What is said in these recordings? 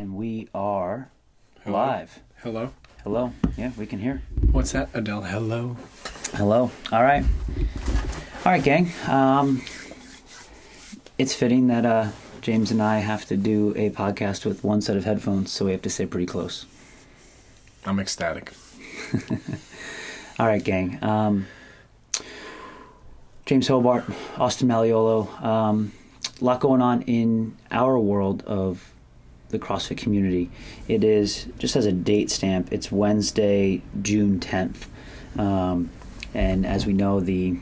And we are Hello? live. Hello? Hello. Yeah, we can hear. What's that, Adele? Hello? Hello. All right. All right, gang. It's fitting that James and I have to do a podcast with one set of headphones, so we have to stay pretty close. I'm ecstatic. All right, gang. James Hobart, Austin Malleolo. A lot going on in our world of the CrossFit community. It is, just as a date stamp, it's Wednesday, June 10th. And as we know, the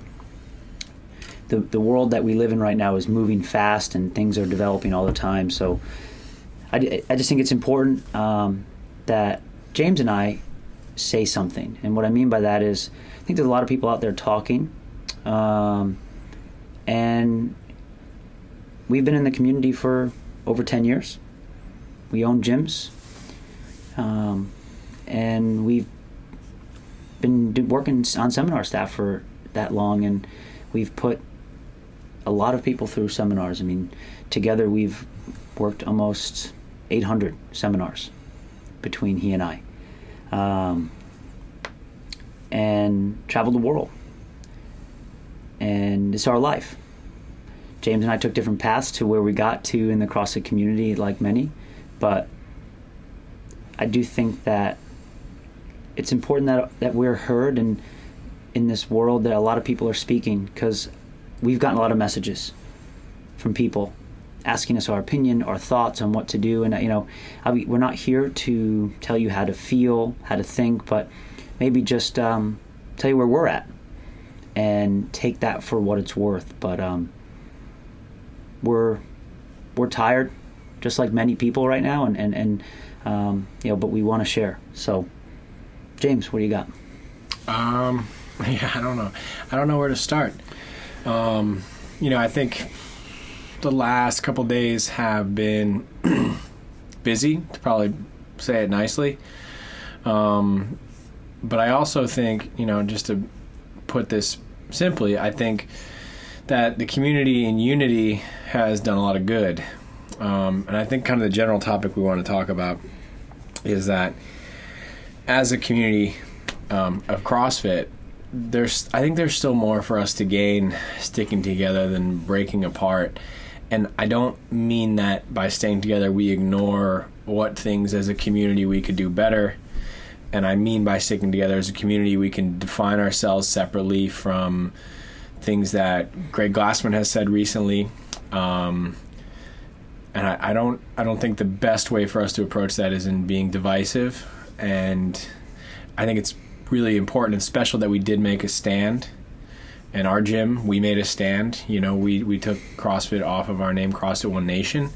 world that we live in right now is moving fast and things are developing all the time. So I just think it's important that James and I say something. And what I mean by that is, I think there's a lot of people out there talking. And we've been in the community for over 10 years. We own gyms. And we've been working on seminar staff for that long, and we've put a lot of people through seminars. I mean, together we've worked almost 800 seminars between he and I, and traveled the world. And it's our life. James and I took different paths to where we got to in the CrossFit community, like many, but I do think that it's important that we're heard, and in this world that a lot of people are speaking, because we've gotten a lot of messages from people asking us our opinion, our thoughts on what to do. And we're not here to tell you how to feel, how to think, but maybe just tell you where we're at and take that for what it's worth. But we're tired, just like many people right now, and but we want to share. So James, what do you got? Yeah, I don't know. I don't know where to start. I think the last couple days have been busy, to probably say it nicely. But I also think, just to put this simply, I think that the community in unity has done a lot of good. And I think kind of the general topic we want to talk about is that as a community of CrossFit, I think there's still more for us to gain sticking together than breaking apart. And I don't mean that by staying together we ignore what things as a community we could do better. And I mean by sticking together as a community we can define ourselves separately from things that Greg Glassman has said recently. And I don't think the best way for us to approach that is in being divisive. And I think it's really important and special that we did make a stand. In our gym, we made a stand. We took CrossFit off of our name, CrossFit One Nation.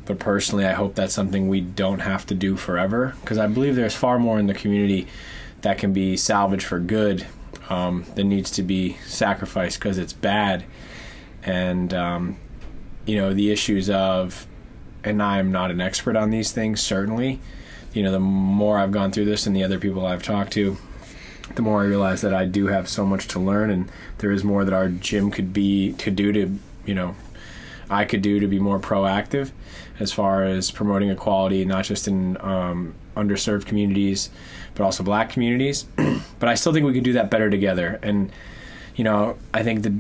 But personally, I hope that's something we don't have to do forever, because I believe there's far more in the community that can be salvaged for good than needs to be sacrificed because it's bad. And, the issues of, and I'm not an expert on these things, certainly, the more I've gone through this and the other people I've talked to, the more I realize that I do have so much to learn, and there is more that our gym could do to be more proactive as far as promoting equality, not just in underserved communities, but also Black communities. But I still think we could do that better together. And, I think the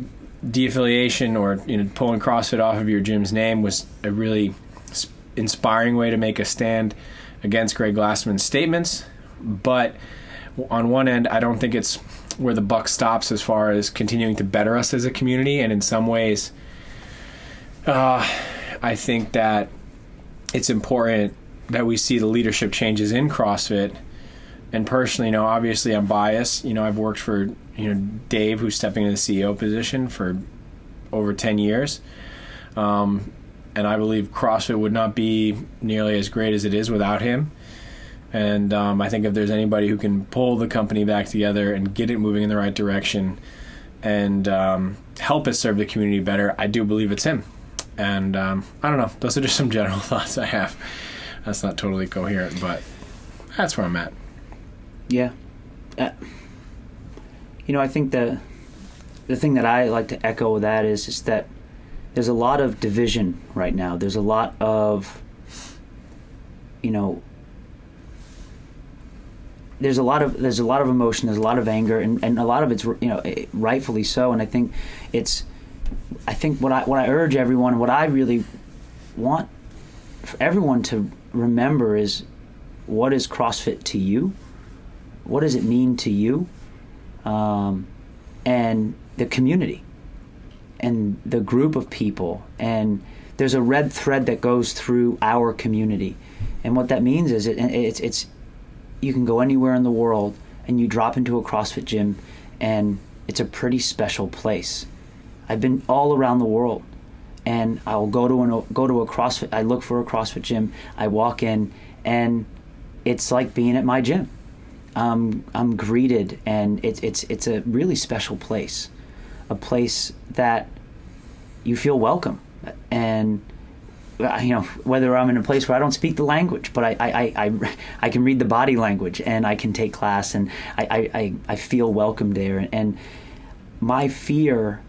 de-affiliation or, pulling CrossFit off of your gym's name was a really inspiring way to make a stand against Greg Glassman's statements. But on one end, I don't think it's where the buck stops as far as continuing to better us as a community. And in some ways, I think that it's important that we see the leadership changes in CrossFit. And personally, obviously I'm biased. I've worked for, Dave, who's stepping into the CEO position, for over 10 years. And I believe CrossFit would not be nearly as great as it is without him. And I think if there's anybody who can pull the company back together and get it moving in the right direction and help it serve the community better, I do believe it's him. And I don't know. Those are just some general thoughts I have. That's not totally coherent, but that's where I'm at. Yeah. I think the thing that I like to echo with that is just that there's a lot of division right now. There's a lot of you know, there's a lot of emotion, there's a lot of anger, and a lot of it's, you know, rightfully so. And I think what I urge everyone, what I really want for everyone to remember is, what is CrossFit to you? What does it mean to you? And the community and the group of people, and there's a red thread that goes through our community, and what that means is it's you can go anywhere in the world and you drop into a CrossFit gym, and it's a pretty special place. I've been all around the world, and I'll go to a CrossFit. I look for a CrossFit gym. I walk in, and it's like being at my gym. I'm greeted, and it's a really special place, a place that you feel welcome. And you know, whether I'm in a place where I don't speak the language, but I can read the body language, and I can take class, and I feel welcome there. And my fear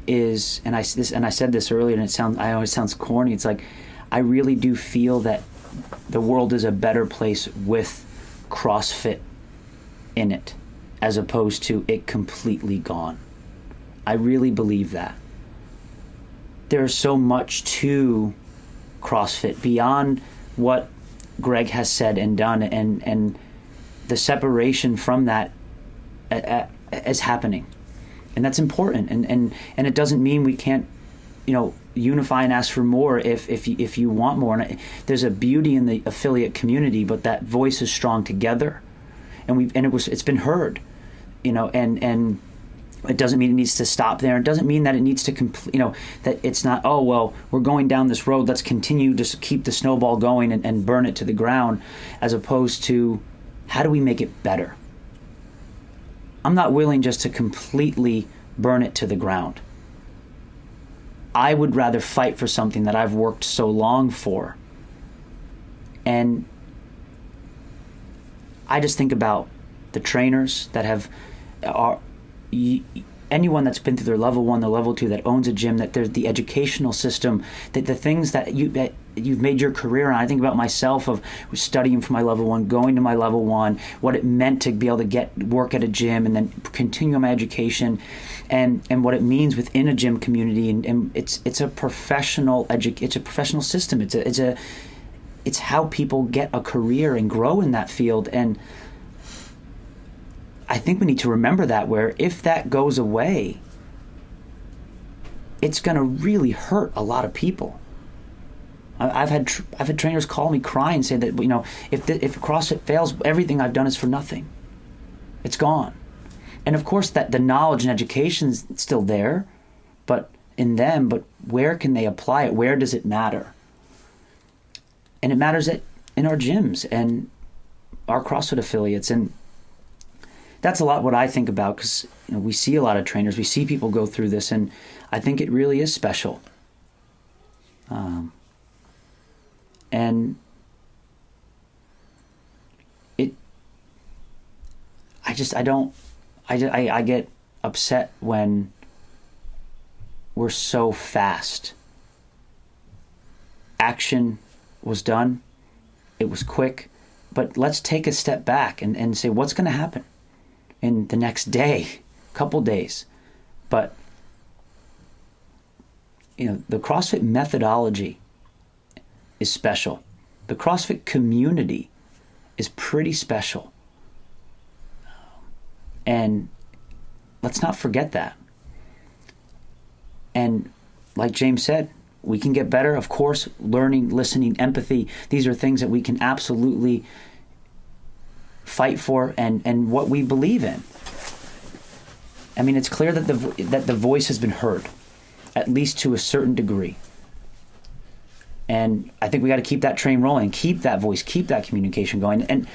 is, and I said this earlier, and I always sounds corny. It's like, I really do feel that the world is a better place with CrossFit in it, as opposed to it completely gone. I really believe that. There's so much to CrossFit beyond what Greg has said and done, and the separation from that is happening, and that's important. And it doesn't mean we can't, you know, unify and ask for more if you want more. And there's a beauty in the affiliate community, but that voice is strong together, and it's been heard, you know, and it doesn't mean it needs to stop there. It doesn't mean that it needs to you know, that it's not, oh well, we're going down this road, let's continue to keep the snowball going and burn it to the ground, as opposed to, how do we make it better? I'm not willing just to completely burn it to the ground. I would rather fight for something that I've worked so long for. And I just think about the trainers that anyone that's been through their level 1, their level 2, that owns a gym, that there's the educational system, that the things that you've made your career on. I think about myself, of studying for my level 1, going to my level 1, what it meant to be able to work at a gym and then continue my education, and what it means within a gym community. And it's a professional it's a professional system. It's how people get a career and grow in that field. And I think we need to remember that, where if that goes away, it's going to really hurt a lot of people. I've had trainers call me crying and say that, you know, if CrossFit fails, everything I've done is for nothing. It's gone. And of course, that the knowledge and education is still there, but where can they apply it? Where does it matter? And it matters in our gyms and our CrossFit affiliates. And that's a lot what I think about, because, you know, we see a lot of trainers, we see people go through this, and I think it really is special. And I get upset when we're so fast. Action was done, it was quick, but let's take a step back and say, what's going to happen in the next day, couple days? But, you know, the CrossFit methodology is special. The CrossFit community is pretty special. And let's not forget that. And like James said, we can get better, of course. Learning, listening, empathy, these are things that we can absolutely fight for, and what we believe in. I mean, it's clear that the voice has been heard, at least to a certain degree. And I think we got to keep that train rolling, keep that voice, keep that communication going. And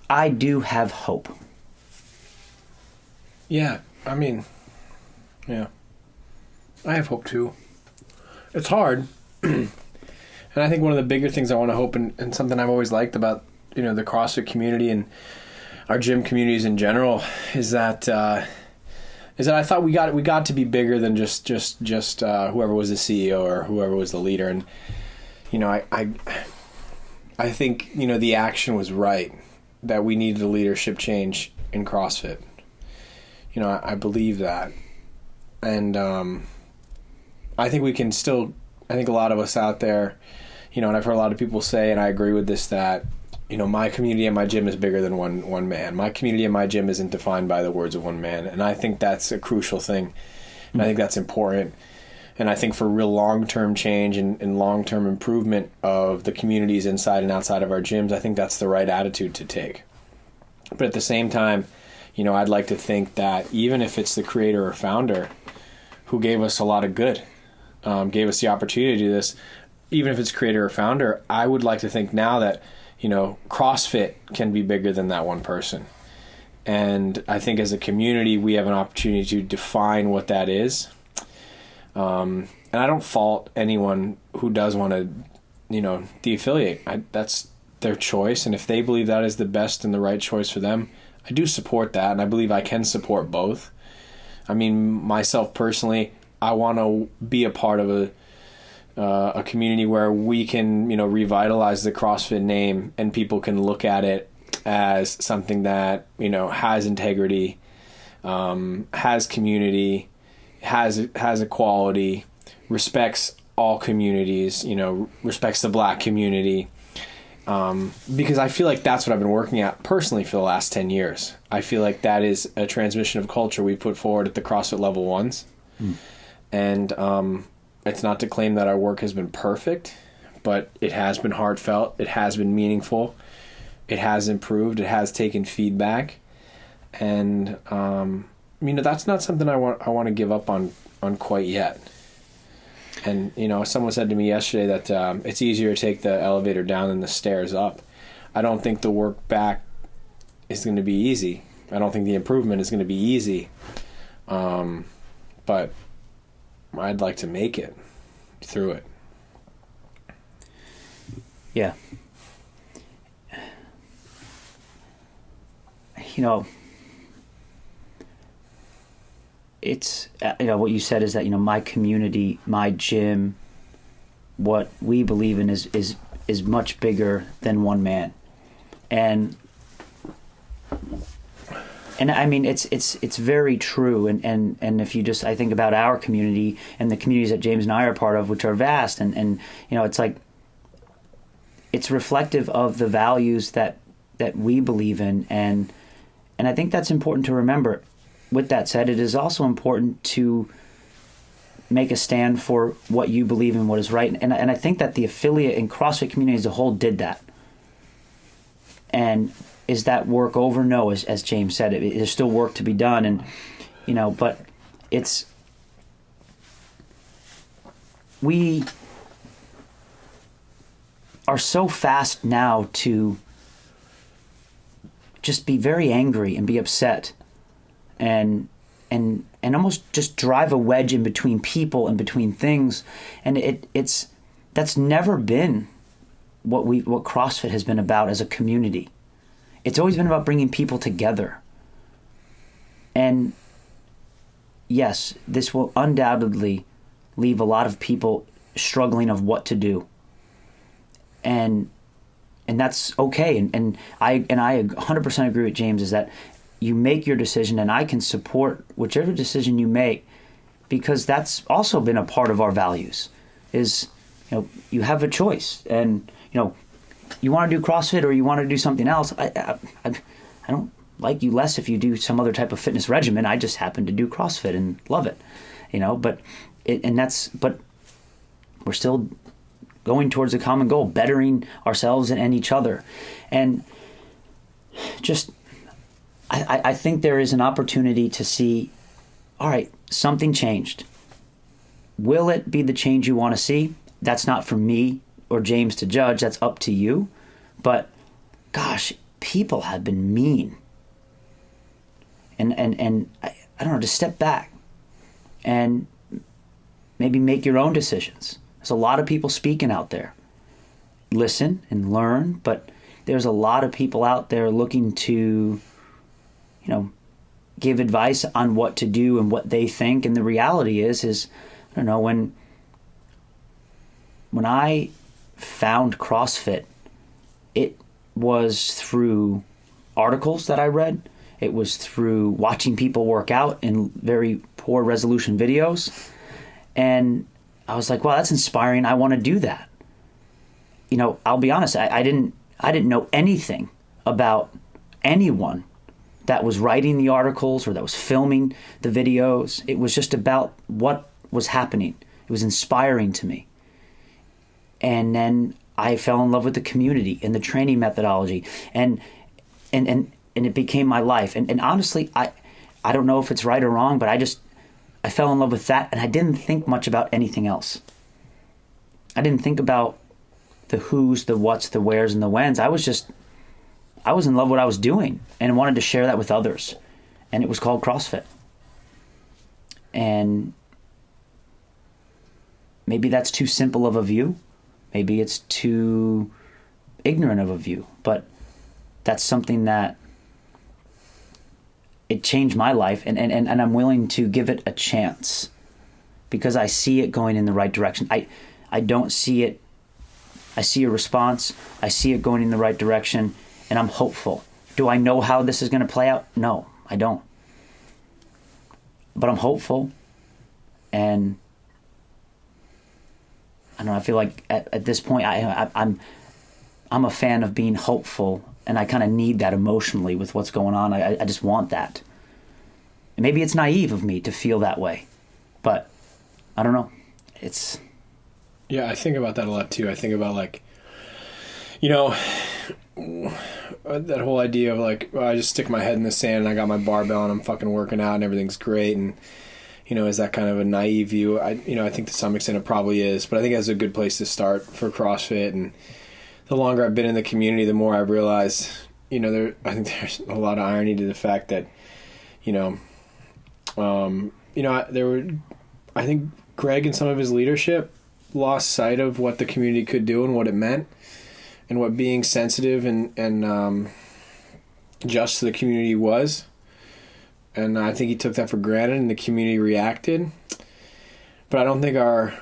I do have hope. Yeah, I mean, yeah. I have hope too. It's hard. And I think one of the bigger things I want to hope, and something I've always liked about, you know, the CrossFit community and our gym communities in general, is that, is that I thought we got to be bigger than just whoever was the CEO or whoever was the leader. And I think the action was right, that we needed a leadership change in CrossFit. I believe that, and I think we can still. I think a lot of us out there, and I've heard a lot of people say, and I agree with this, that my community and my gym is bigger than one man. My community and my gym isn't defined by the words of one man. And I think that's a crucial thing. And I think that's important. And I think for real long-term change and long-term improvement of the communities inside and outside of our gyms, I think that's the right attitude to take. But at the same time, I'd like to think that even if it's the creator or founder who gave us a lot of good, gave us the opportunity to do this, even if it's creator or founder, I would like to think now that CrossFit can be bigger than that one person. And I think as a community, we have an opportunity to define what that is. And I don't fault anyone who does want to, de-affiliate. That's their choice. And if they believe that is the best and the right choice for them, I do support that. And I believe I can support both. I mean, myself personally, I want to be a part of a community where we can, revitalize the CrossFit name and people can look at it as something that, has integrity, has community, has equality, respects all communities, respects the Black community. Because I feel like that's what I've been working at personally for the last 10 years. I feel like that is a transmission of culture we put forward at the CrossFit Level 1s. And, it's not to claim that our work has been perfect, but it has been heartfelt. It has been meaningful. It has improved. It has taken feedback. And, that's not something I want to give up on quite yet. And, someone said to me yesterday that it's easier to take the elevator down than the stairs up. I don't think the work back is going to be easy. I don't think the improvement is going to be easy. But I'd like to make it through it. Yeah. It's, what you said is that, my community, my gym, what we believe in is much bigger than one man. And I mean, it's very true. And if you just, I think about our community and the communities that James and I are part of, which are vast, and it's like, it's reflective of the values that we believe in. And I think that's important to remember. With that said, it is also important to make a stand for what you believe in, what is right. And I think that the affiliate and CrossFit community as a whole did that. And is that work over? No, as James said, there's still work to be done, and but we are so fast now to just be very angry and be upset, and almost just drive a wedge in between people and between things, and that's never been what CrossFit has been about as a community. It's always been about bringing people together. And yes, this will undoubtedly leave a lot of people struggling of what to do. And that's okay. And I 100% agree with James, is that you make your decision, and I can support whichever decision you make, because that's also been a part of our values, is, you have a choice. And, you want to do CrossFit or you want to do something else. I don't like you less if you do some other type of fitness regimen. I just happen to do CrossFit and love it, but we're still going towards a common goal, bettering ourselves and each other. And just, I think there is an opportunity to see, all right, something changed. Will it be the change you want to see? That's not for me or James to judge. That's up to you. But gosh, people have been mean. And I don't know, just step back and maybe make your own decisions. There's a lot of people speaking out there. Listen and learn, but there's a lot of people out there looking to, give advice on what to do and what they think. And the reality is I don't know, when I found CrossFit, it was through articles that I read. It was through watching people work out in very poor resolution videos. And I was like, wow, that's inspiring. I want to do that. You know, I'll be honest, I didn't know anything about anyone that was writing the articles or that was filming the videos. It was just about what was happening. It was inspiring to me. And then I fell in love with the community and the training methodology, and it became my life. And honestly, I don't know if it's right or wrong, but I fell in love with that, and I didn't think much about anything else. I didn't think about the who's, the what's, the where's, and the when's. I was in love with what I was doing and wanted to share that with others. And it was called CrossFit. And maybe that's too simple of a view. Maybe it's too ignorant of a view. But that's something that it changed my life. And I'm willing to give it a chance because I see it going in the right direction. I don't see it. I see a response. I see it going in the right direction. And I'm hopeful. Do I know how this is going to play out? No, I don't. But I'm hopeful. And I don't know, I feel like at this point I'm a fan of being hopeful, and I kind of need that emotionally with what's going on. I just want that. And maybe it's naive of me to feel that way. But I don't know. Yeah, I think about that a lot too. I think about, like, you know, that whole idea of, like, well, I just stick my head in the sand and I got my barbell and I'm fucking working out and everything's great. And, you know, is that kind of a naive view? I think to some extent it probably is, but I think that's a good place to start for CrossFit. And the longer I've been in the community, the more I've realized, you know, I think there's a lot of irony to the fact that, I think Greg and some of his leadership lost sight of what the community could do and what it meant, and what being sensitive and just to the community was. And I think he took that for granted, and the community reacted. But I don't think our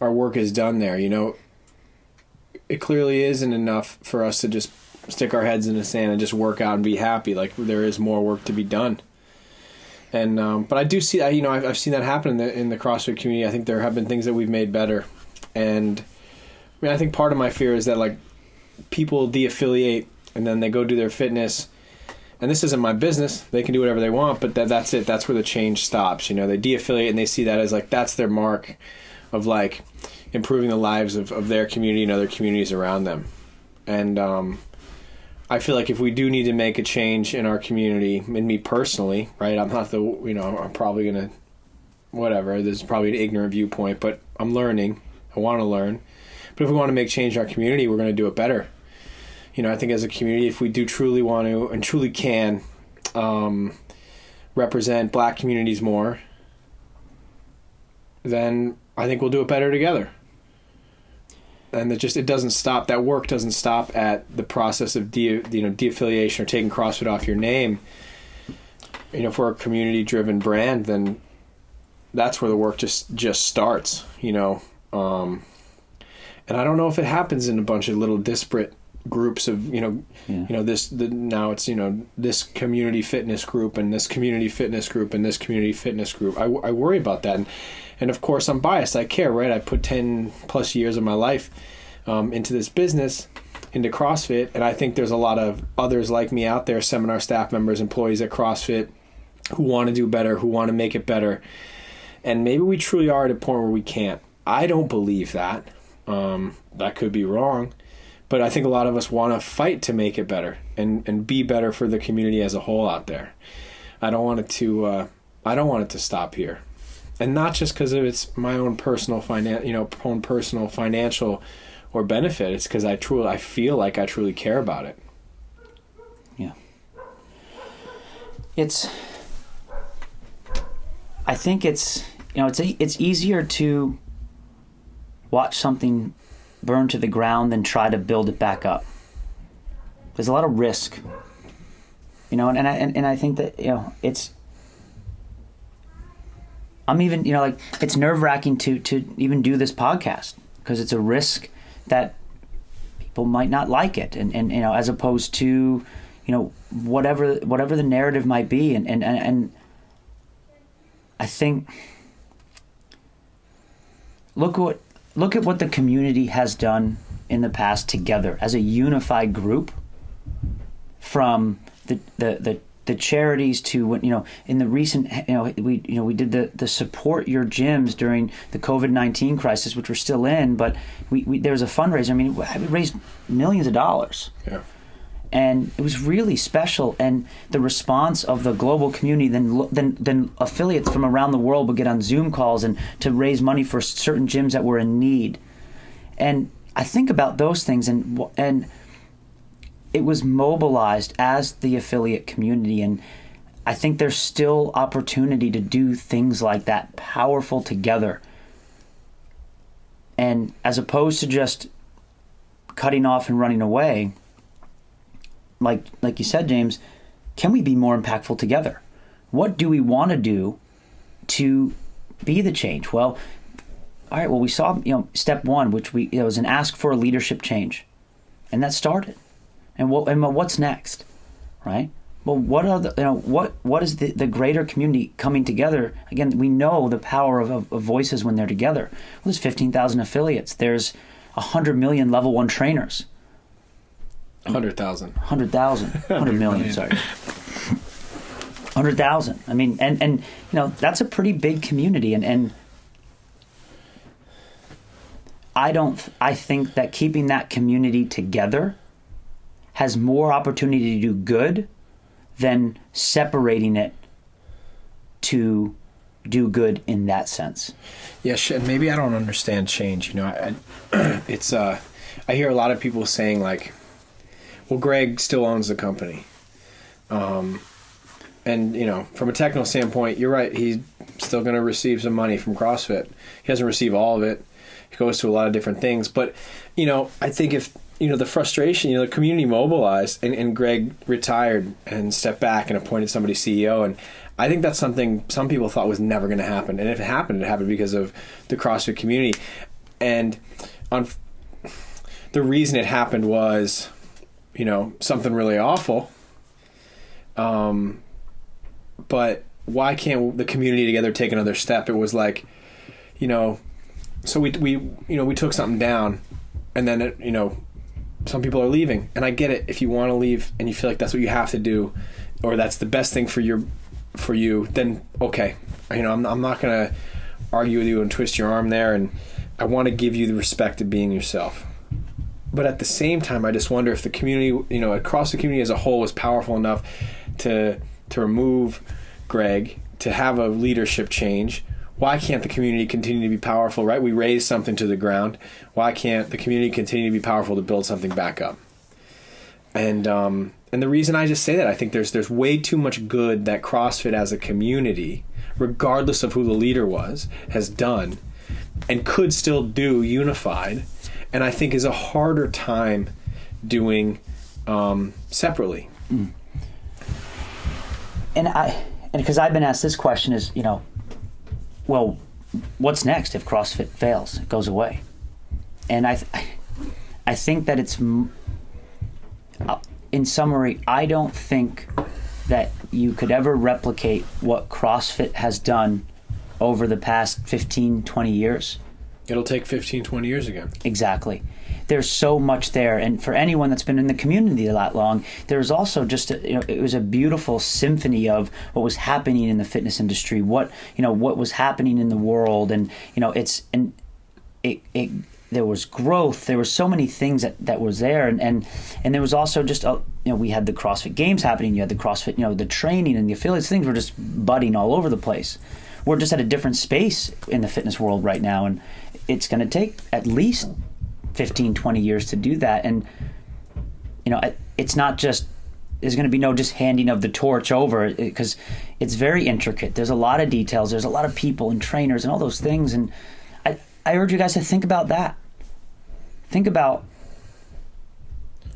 work is done there. You know, it clearly isn't enough for us to just stick our heads in the sand and just work out and be happy. Like, there is more work to be done. And but I do see that. You know, I've seen that happen in the CrossFit community. I think there have been things that we've made better. And I mean, I think part of my fear is that, like, people de-affiliate and then they go do their fitness. And this isn't my business. They can do whatever they want, but that's it. That's where the change stops. You know, they de-affiliate and they see that as, like, that's their mark of, like, improving the lives of their community and other communities around them. And I feel like if we do need to make a change in our community, and me personally, right, I'm not I'm probably going to, whatever, this is probably an ignorant viewpoint, but I'm learning. I want to learn. But if we want to make change in our community, we're going to do it better. You know, I think as a community, if we do truly want to and truly can represent Black communities more, then I think we'll do it better together. And it doesn't stop. That work doesn't stop at the process of de-affiliation or taking CrossFit off your name. You know, if we're a community-driven brand, then that's where the work just starts. You know, and I don't know if it happens in a bunch of little disparate groups of now it's this community fitness group and this community fitness group and this community fitness group. I worry about that, and of course I'm biased. I care, right? I put 10 plus years of my life into this business, into CrossFit, and I think there's a lot of others like me out there, seminar staff members, employees at CrossFit, who want to do better, who want to make it better, and maybe we truly are at a point where we can't. I don't believe that. That could be wrong. But I think a lot of us want to fight to make it better and be better for the community as a whole out there. I don't want it to stop here, and not just because of it's my own personal financial or benefit. It's because I feel like I truly care about it. Yeah. I think it's easier to watch something burn to the ground than try to build it back up. There's a lot of risk, and I think that it's I'm even, like, it's nerve-wracking to even do this podcast because it's a risk that people might not like it, and as opposed to, whatever the narrative might be, and I think look at what the community has done in the past together as a unified group, from the charities to, in the recent, we did the support your gyms during the COVID-19 crisis, which we're still in, but we there was a fundraiser. I mean, we raised millions of dollars. Yeah. And it was really special, and the response of the global community. Then affiliates from around the world would get on Zoom calls and to raise money for certain gyms that were in need. And I think about those things, and it was mobilized as the affiliate community, and I think there's still opportunity to do things like that, powerful together. And as opposed to just cutting off and running away, like you said, James, can we be more impactful together? What do we want to do to be the change? Well, all right, we saw, step one, which it was an ask for a leadership change, and that started. And what's next, right? Well, what are what is the greater community coming together? Again, we know the power of voices when they're together. Well, there's 15,000 affiliates. There's 100 million level 1 trainers. 100,000. 100 million, sorry. 100,000. I mean, and that's a pretty big community, and I think that keeping that community together has more opportunity to do good than separating it to do good in that sense. Yeah, and maybe I don't understand change. It's I hear a lot of people saying, like, well, Greg still owns the company. And, from a technical standpoint, you're right. He's still going to receive some money from CrossFit. He doesn't receive all of it. He goes to a lot of different things. But, I think if, the frustration, the community mobilized and Greg retired and stepped back and appointed somebody CEO. And I think that's something some people thought was never going to happen. And if it happened because of the CrossFit community. And the reason it happened was, something really awful. But why can't the community together take another step? It was like, so we took something down, and then some people are leaving, and I get it. If you want to leave and you feel like that's what you have to do, or that's the best thing for you, then okay. I'm not gonna argue with you and twist your arm there, and I want to give you the respect of being yourself. But at the same time, I just wonder if the community, across the community as a whole, was powerful enough to remove Greg, to have a leadership change. Why can't the community continue to be powerful, right? We raised something to the ground. Why can't the community continue to be powerful to build something back up? And the reason I just say that, I think there's way too much good that CrossFit as a community, regardless of who the leader was, has done and could still do unified, and I think is a harder time doing separately. Mm. And because I've been asked this question is, well, what's next if CrossFit fails? It goes away. And I think that it's, in summary, I don't think that you could ever replicate what CrossFit has done over the past 15, 20 years. It'll take 15, 20 years again. Exactly. There's so much there, and for anyone that's been in the community that long, there's also just it was a beautiful symphony of what was happening in the fitness industry, what was happening in the world, and there was growth. There were so many things that was there, and there was also just we had the CrossFit Games happening. You had the CrossFit, the training and the affiliates. Things were just budding all over the place. We're just at a different space in the fitness world right now, and it's going to take at least 15, 20 years to do that. And, it's not just, there's going to be no just handing of the torch over, because it's very intricate. There's a lot of details. There's a lot of people and trainers and all those things. And I urge you guys to think about that. Think about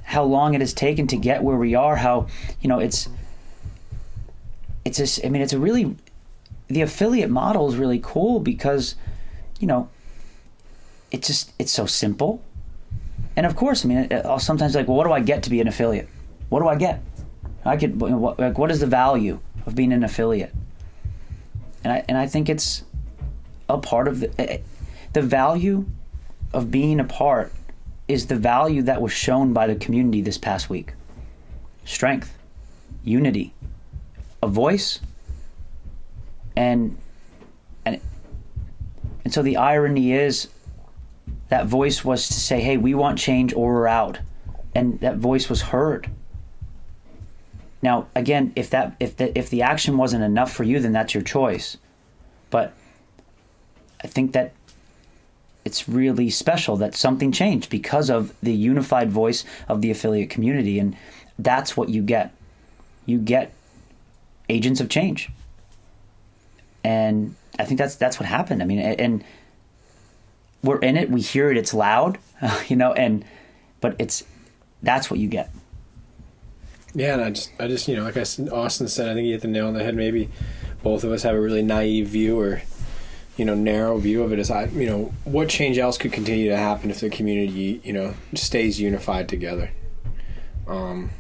how long it has taken to get where we are, how, it's a really the affiliate model is really cool because, it's so simple. And of course, I mean, I'll sometimes like, well, what do I get to be an affiliate? What do I get? What is the value of being an affiliate? And I think it's a part of the value of being a part is the value that was shown by the community this past week. Strength, unity, a voice, and so the irony is that voice was to say, hey, we want change or we're out. And that voice was heard. Now, again, if the action wasn't enough for you, then that's your choice. But I think that it's really special that something changed because of the unified voice of the affiliate community. And that's what you get. You get agents of change. And I think that's what happened. I mean, and we're in it, we hear it, it's loud, but that's what you get. Yeah, and I just like Austin said, I think he hit the nail on the head. Maybe both of us have a really naive view or, narrow view of it. As what change else could continue to happen if the community, stays unified together? And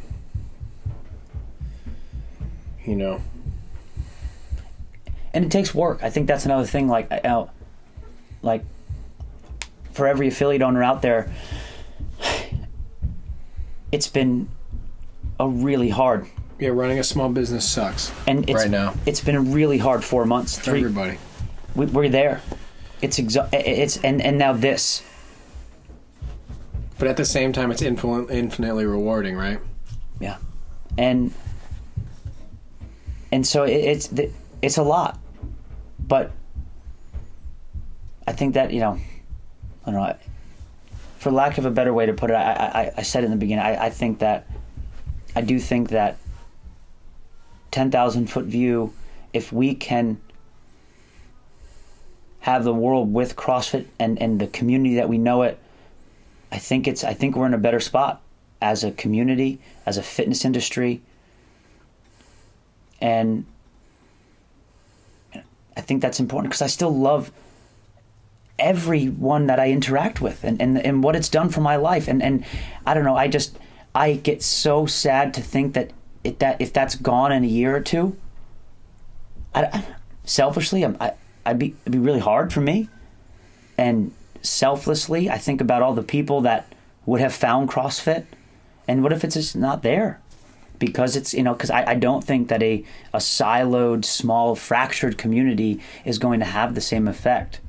it takes work. I think that's another thing. Like for every affiliate owner out there, it's been a really hard. Yeah, running a small business sucks. And right now, it's been a really hard 4 months. For everybody, we're there. And now this. But at the same time, it's infinitely rewarding, right? Yeah, and so it's a lot, but I think that I don't know. For lack of a better way to put it, I said it in the beginning. I do think that 10,000 foot view, if we can have the world with CrossFit and the community that we know it, I think we're in a better spot as a community, as a fitness industry. And I think that's important because I still love everyone that I interact with and what it's done for my life. And I don't know, I get so sad to think that if that's gone in a year or two, selfishly, it'd be really hard for me. And selflessly, I think about all the people that would have found CrossFit, and what if it's just not there? Because it's, because I don't think that a siloed, small, fractured community is going to have the same effect.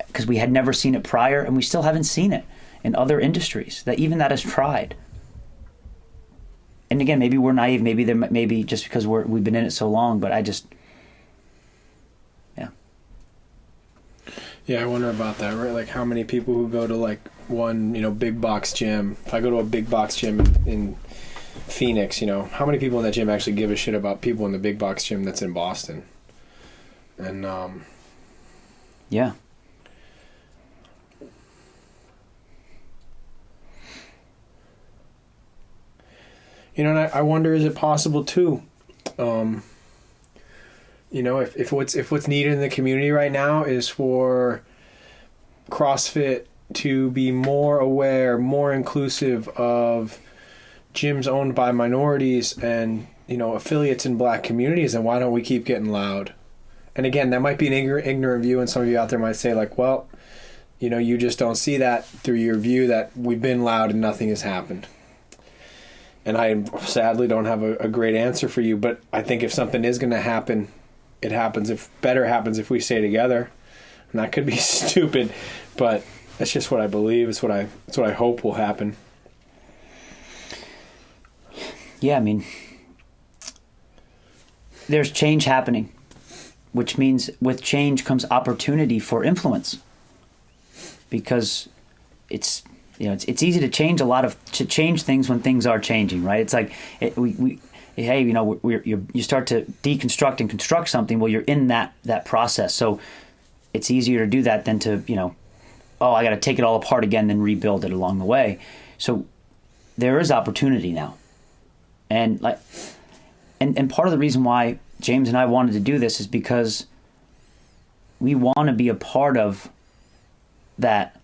Because we had never seen it prior, and we still haven't seen it in other industries that has tried. And again, maybe we're naive. Maybe just because we've been in it so long. But yeah, I wonder about that, right? Like how many people who go to like one, big box gym. If I go to a big box gym in Phoenix, how many people in that gym actually give a shit about people in the big box gym that's in Boston? And yeah. And I wonder, is it possible too? If what's needed in the community right now is for CrossFit to be more aware, more inclusive of gyms owned by minorities and affiliates in Black communities, then why don't we keep getting loud? And again, that might be an ignorant view, and some of you out there might say like, well, you just don't see that through your view that we've been loud and nothing has happened. And I sadly don't have a great answer for you, but I think if something is going to happen, it happens. If better happens if we stay together, and that could be stupid, but that's just what I believe. It's what I hope will happen. Yeah, I mean, there's change happening, which means with change comes opportunity for influence, because it's easy to change things when things are changing, right? It's like you start to deconstruct and construct something. Well, you're in that process, so it's easier to do that than to I got to take it all apart again, then rebuild it along the way. So there is opportunity now, and part of the reason why James and I wanted to do this is because we want to be a part of that.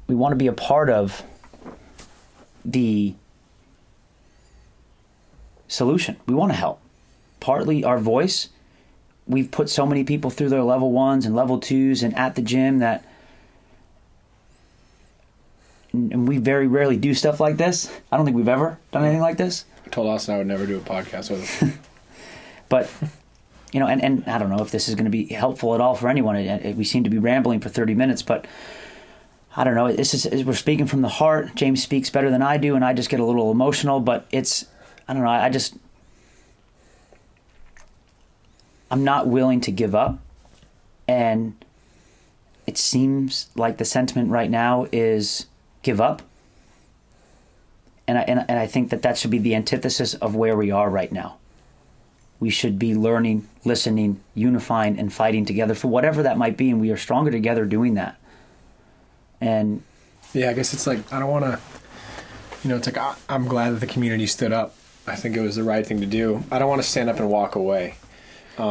We want to be a part of the solution. We want to help. Partly our voice. We've put so many people through their level 1s and level 2s and at the gym that, and we very rarely do stuff like this. I don't think we've ever done anything like this. I told Austin I would never do a podcast with him. But, and I don't know if this is going to be helpful at all for anyone. We seem to be rambling for 30 minutes, but I don't know. We're speaking from the heart. James speaks better than I do, and I just get a little emotional, but I don't know. I'm not willing to give up. And it seems like the sentiment right now is give up. And I think that should be the antithesis of where we are right now. We should be learning, listening, unifying, and fighting together for whatever that might be. And we are stronger together doing that. And yeah, I guess it's like, I don't want to, it's like, I'm glad that the community stood up. I think it was the right thing to do. I don't want to stand up and walk away. I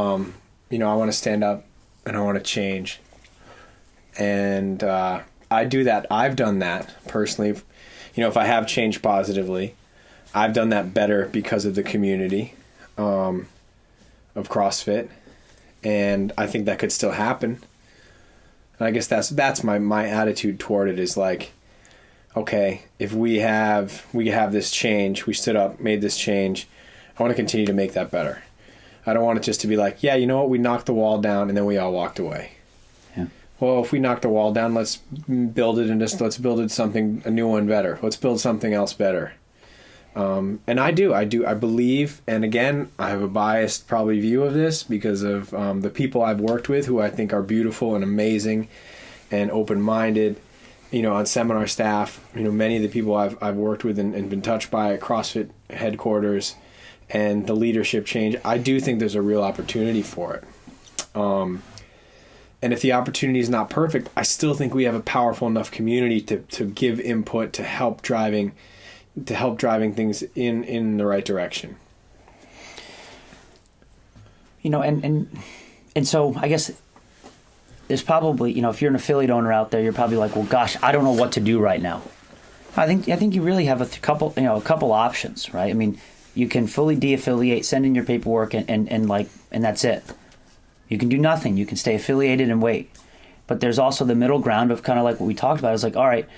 want to stand up and I want to change. And I do that. I've done that personally. If I have changed positively, I've done that better because of the community of CrossFit. And I think that could still happen. And I guess that's my attitude toward it is like, okay, if we have this change, we stood up, made this change, I want to continue to make that better. I don't want it just to be like, yeah, you know what, we knocked the wall down and then we all walked away. Yeah. Well, if we knock the wall down, let's build it and let's build it something, a new one better. Let's build something else better. And I believe, and again, I have a biased probably view of this because of the people I've worked with who I think are beautiful and amazing and open-minded, on seminar staff, many of the people I've worked with and been touched by at CrossFit headquarters and the leadership change. I do think there's a real opportunity for it. And if the opportunity is not perfect, I still think we have a powerful enough community to give input to help driving things in the right direction. And so I guess there's probably, if you're an affiliate owner out there, you're probably like, well, gosh, I don't know what to do right now. I think you really have a couple options, right? I mean, you can fully de-affiliate, send in your paperwork, and that's it. You can do nothing. You can stay affiliated and wait. But there's also the middle ground of kind of like what we talked about. It's like, all right,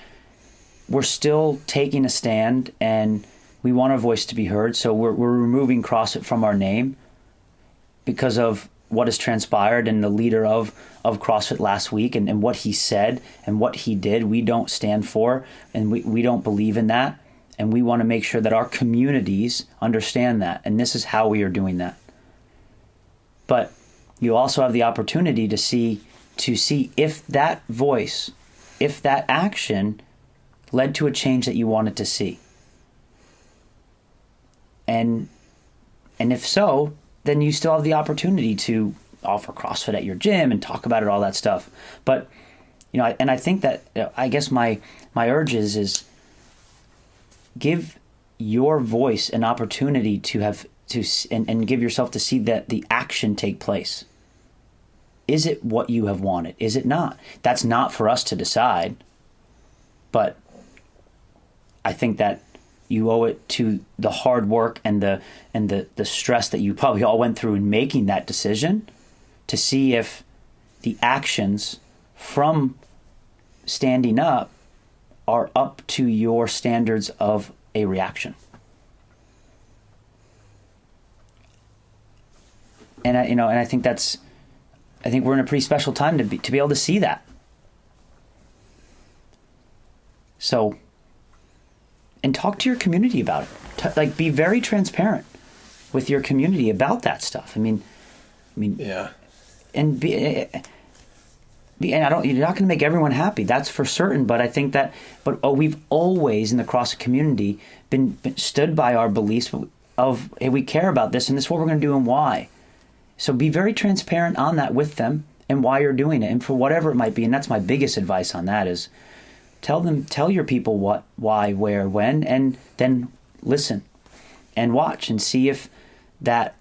we're still taking a stand and we want our voice to be heard. So we're removing CrossFit from our name because of what has transpired and the leader of CrossFit last week and what he said and what he did. We don't stand for, and we don't believe in that. And we want to make sure that our communities understand that. And this is how we are doing that. But you also have the opportunity to see if that voice, if that action led to a change that you wanted to see. And if so, then you still have the opportunity to offer CrossFit at your gym and talk about it, all that stuff. But, and I think that, I guess my urge is give your voice an opportunity and give yourself to see that the action take place. Is it what you have wanted? Is it not? That's not for us to decide. But I think that you owe it to the hard work and the stress that you probably all went through in making that decision to see if the actions from standing up are up to your standards of a reaction. And I think we're in a pretty special time to be able to see that. So, and talk to your community about it. Be very transparent with your community about that stuff. I mean, yeah. And you're not going to make everyone happy. That's for certain. But I think we've always in the CrossFit community been stood by our beliefs of, hey, we care about this and this is what we're going to do and why. So be very transparent on that with them and why you're doing it and for whatever it might be. And that's my biggest advice on that is tell your people what, why, where, when, and then listen and watch and see if that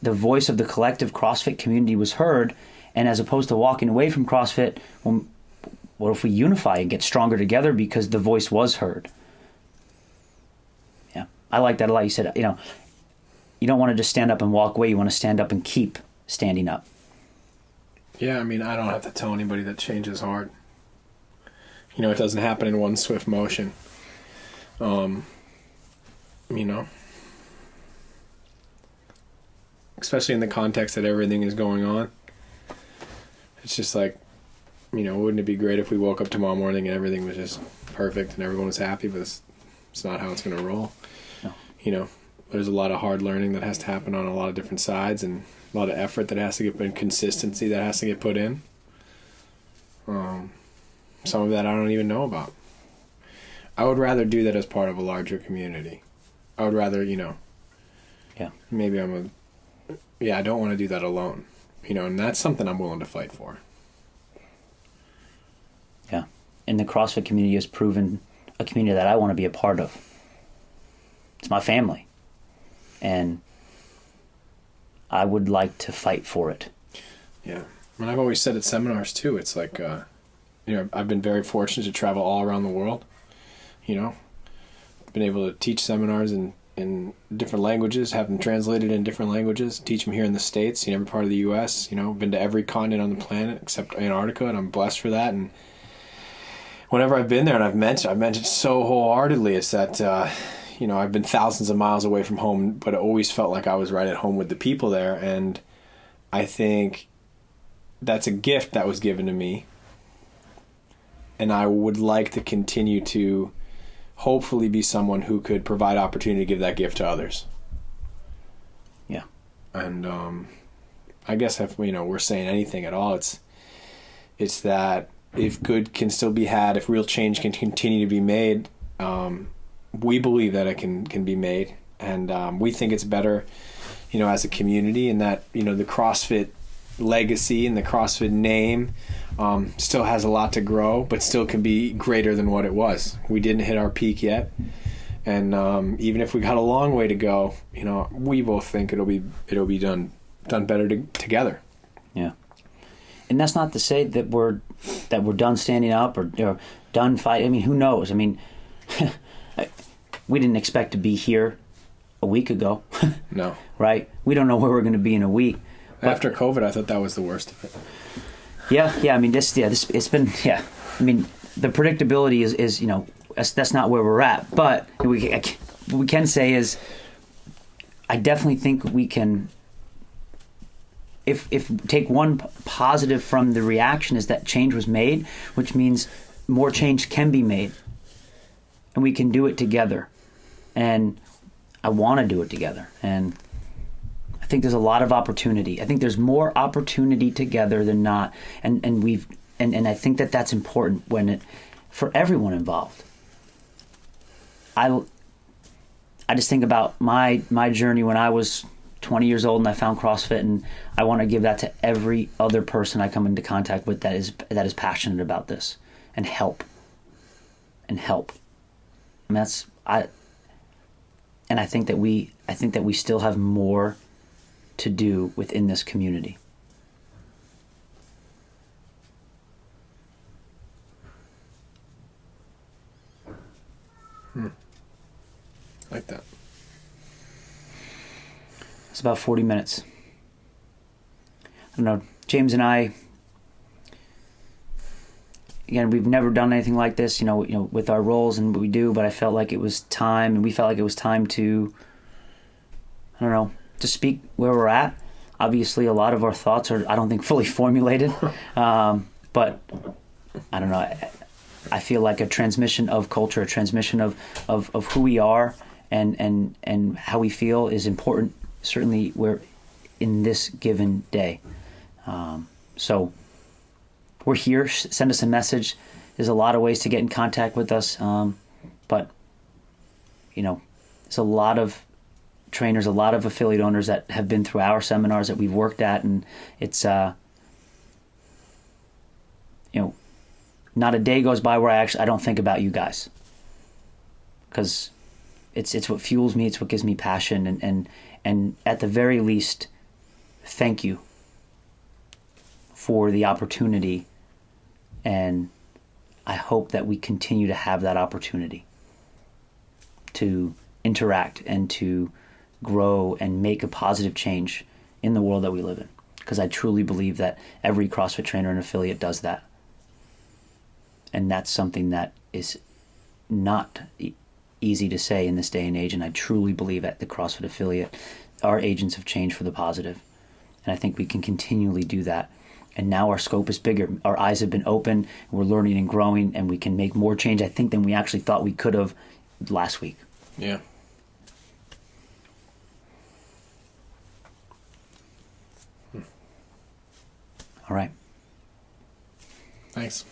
the voice of the collective CrossFit community was heard, and as opposed to walking away from CrossFit, well, what if we unify and get stronger together because the voice was heard? Yeah, I like that a lot. You said, you don't want to just stand up and walk away. You want to stand up and keep standing up. Yeah, I mean, I don't have to tell anybody that change is hard. It doesn't happen in one swift motion. Especially in the context that everything is going on. It's just like, wouldn't it be great if we woke up tomorrow morning and everything was just perfect and everyone was happy, but it's not how it's going to roll. No. There's a lot of hard learning that has to happen on a lot of different sides, and a lot of effort that has to get put in, consistency that has to get put in. Some of that I don't even know about. I would rather do that as part of a larger community. I would rather, Yeah. maybe I don't want to do that alone. And that's something I'm willing to fight for. Yeah. And the CrossFit community has proven a community that I want to be a part of. It's my family. And I would like to fight for it. Yeah. And I've always said at seminars too, it's like, I've been very fortunate to travel all around the world. Been able to teach seminars in different languages, have them translated in different languages, teach them here in the States, every part of the U.S., been to every continent on the planet except Antarctica, and I'm blessed for that. And whenever I've been there, and I've mentioned so wholeheartedly, it's that, I've been thousands of miles away from home, but it always felt like I was right at home with the people there. And I think that's a gift that was given to me. And I would like to continue to hopefully be someone who could provide opportunity to give that gift to others. Yeah. And I guess if we're saying anything at all, it's that if good can still be had, if real change can continue to be made, we believe that it can be made, and we think it's better, as a community, and that the CrossFit legacy and the CrossFit name still has a lot to grow, but still can be greater than what it was. We didn't hit our peak yet, and even if we got a long way to go, we both think it'll be done better together. Yeah, and that's not to say that we're done standing up or done fighting. I mean, who knows? I mean, we didn't expect to be here a week ago. No, right? We don't know where we're going to be in a week. After COVID, I thought that was the worst of it. Yeah. I mean, it's been. I mean, the predictability is that's not where we're at. But what we can say is, I definitely think we can. If take one positive from the reaction is that change was made, which means more change can be made, and we can do it together. And I want to do it together, and I think there's a lot of opportunity. I think there's more opportunity together than not, and I think that's important for everyone involved. I just think about my journey when I was 20 years old and I found CrossFit, and I want to give that to every other person I come into contact with that is passionate about this, and help. And I think that we still have more to do within this community. Like that. It's about 40 minutes. I don't know. James and I, again, we've never done anything like this, with our roles and what we do, but I felt like it was time, and we felt like it was time to, to speak where we're at. Obviously, a lot of our thoughts are, I don't think, fully formulated, but I don't know. I feel like a transmission of culture, a transmission of who we are and how we feel is important. Certainly, we're in this given day. So we're here. Send us a message. There's a lot of ways to get in contact with us, but there's a lot of trainers, a lot of affiliate owners that have been through our seminars that we've worked at, and it's not a day goes by where I don't think about you guys, because it's what fuels me, it's what gives me passion, And at the very least, thank you for the opportunity, and I hope that we continue to have that opportunity to interact and to grow and make a positive change in the world that we live in. Because I truly believe that every CrossFit trainer and affiliate does that. And that's something that is not easy to say in this day and age. And I truly believe at the CrossFit affiliate, our agents of change for the positive. And I think we can continually do that. And now our scope is bigger. Our eyes have been open. We're learning and growing, and we can make more change, I think, than we actually thought we could have last week. Yeah. All right. Thanks.